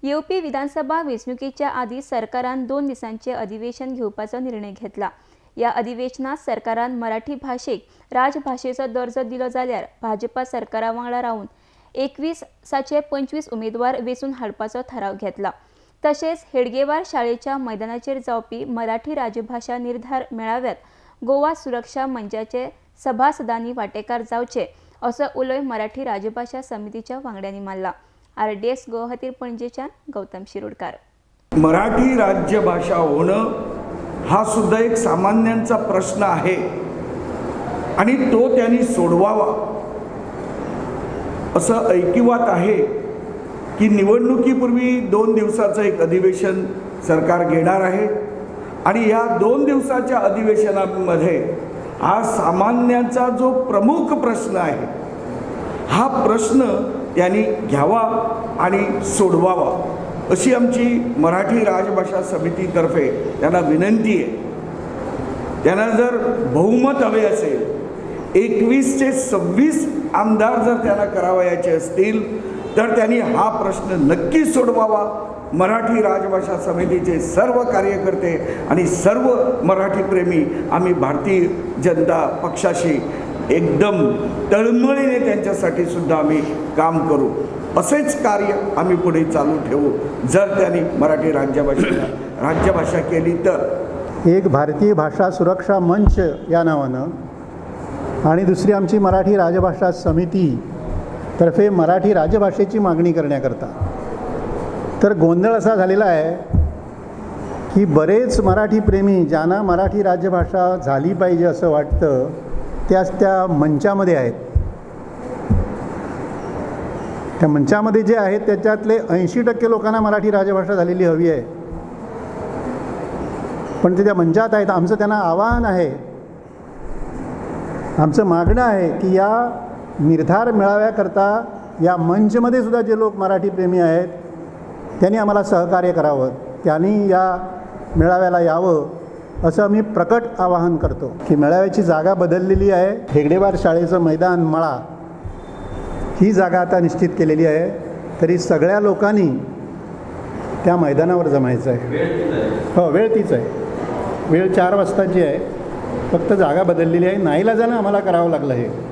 UP विधानसभा वेंचणुकीच्या आधी सरकारान 2 दिसांचे अधिवेशन घेवपाचो निर्णय घेतला। या अधिवेशनात सरकारान मराठी भाषेक राजभाषेचो दर्जो दिलो जाल्यार भाजपा सरकारा वांगडा रावन 21 उमेदवार वेंचून हाडपाचो थाराव घेतला। तशेंच हेडगेवार शाळेच्या मैदानाचेर जावपी मराठी राजभाषा निर्धार मेळाव्यात गोवा सुरक्षा मंचाचे सभासदांनी वांटेकार जावचे असो उलोय मराठी राजभाषा समितीच्या वांगड्यांनी मारला। RDS गुवाहाटी पणजेच्यान गौतम शिरोडकार। मराठी राज्यभाषा होणं हा सुद्धा एक सामान्यांचा प्रश्न आहे आणि तो त्यांनी सोडवावा असं ऐकिवात आहे की निवडणुकीपूर्वी 2 दिवसाचं एक अधिवेशन सरकार घेणार आहे आणि या 2 दिवसाच्या अधिवेशनामध्ये हा सामान्यांचा जो प्रमुख प्रश्न आहे हा प्रश्न त्यांनी घ्यावा आणि सोडवावा अशी आमची मराठी राजभाषा समितीतर्फे त्यांना विनंती आहे। त्यांना जर बहुमत हवे असेल 21 ते 26 आमदार जर त्यांना करावयाचे असतील तर त्यांनी हा प्रश्न नक्की सोडवावा। मराठी राजभाषा समितीचे सर्व कार्यकर्ते आणि सर्व मराठी प्रेमी आम्ही भारतीय जनता पक्षाशी एकदम तळमळीने त्यांच्यासाठी सुद्धा आम्ही काम करू। असेच कार्य आम्ही पुढे चालू ठेवू जर त्यांनी मराठी राज्यभाषा केली तर। एक भारतीय भाषा सुरक्षा मंच या नावानं आणि दुसरी आमची मराठी राजभाषा समिती तर्फे मराठी राजभाषेची मागणी करण्याकरता तर गोंधळ असा झालेला आहे की बरेच मराठी प्रेमी ज्यांना मराठी राजभाषा झाली पाहिजे असं वाटतं त्या मंचामध्ये आहेत। त्या मंचामध्ये जे आहेत त्याच्यातले 80% लोकांना मराठी राजभाषा झालेली हवी आहे, पण ते त्या मंचात आहेत। आमचं त्यांना आवाहन आहे, आमचं मागणं आहे की या निर्धार मेळाव्याकरता या मंचमध्ये सुद्धा जे लोक मराठी प्रेमी आहेत त्यांनी आम्हाला सहकार्य करावं, त्यांनी या मेळाव्याला यावं असं मी प्रकट आवाहन करतो। की मेळाव्याची जागा बदललेली आहे, हेगडेवार शाळेचं मैदान मळा ही जागा आता निश्चित केलेली आहे, तरी सगळ्या लोकांनी त्या मैदानावर जमायचं आहे। हो, वेळ तीच आहे, वेळ 4 वाजताची आहे, फक्त जागा बदललेली आहे। नाईलाजानं आम्हाला करावं लागलं हे।